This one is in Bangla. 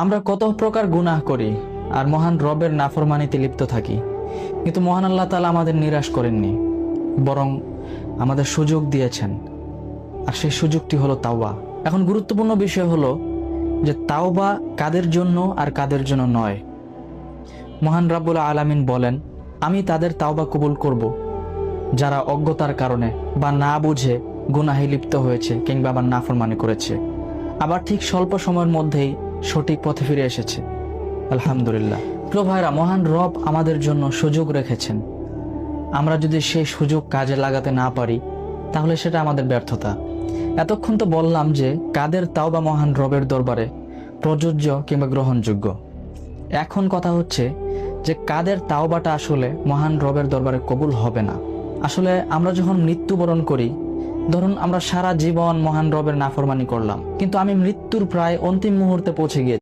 আমরা কত প্রকার গুনাহ করি আর মহান রবের নাফরমানিতে লিপ্ত থাকি, কিন্তু মহান আল্লাহ তাআলা আমাদের নিরাশ করেননি, বরং আমাদের সুযোগ দিয়েছেন। আর সেই সুযোগটি হলো তাওবা। এখন গুরুত্বপূর্ণ বিষয় হলো যে তাওবা কাদের জন্য আর কাদের জন্য নয়। মহান রাব্বুল আলামিন বলেন, আমি তাদের তাওবা কবুল করব যারা অজ্ঞতার কারণে বা না বুঝে গুনাহে লিপ্ত হয়েছে কিংবা আবার নাফরমানি করেছে, আবার ঠিক স্বল্প সময়ের মধ্যেই সঠিক পথে ফিরে এসেছে। আলহামদুলিল্লাহ। প্রিয় ভাইরা, মহান রব আমাদের জন্য সুযোগ রেখেছেন। আমরা যদি সেই সুযোগ কাজে লাগাতে না পারি তাহলে সেটা আমাদের ব্যর্থতা। এতক্ষণ তো বললাম যে কাদের তাওবা মহান রবের দরবারে প্রযোজ্য কিংবা গ্রহণযোগ্য। এখন কথা হচ্ছে যে কাদের তাওবাটা আসলে মহান রবের দরবারে কবুল হবে না। আসলে আমরা যখন মৃত্যুবরণ করি, ধরুন আমরা সারা জীবন মহান রবের নাফরমানি করলাম, কিন্তু আমি মৃত্যুর প্রায় অন্তিম মুহূর্তে পৌঁছে গিয়েছি।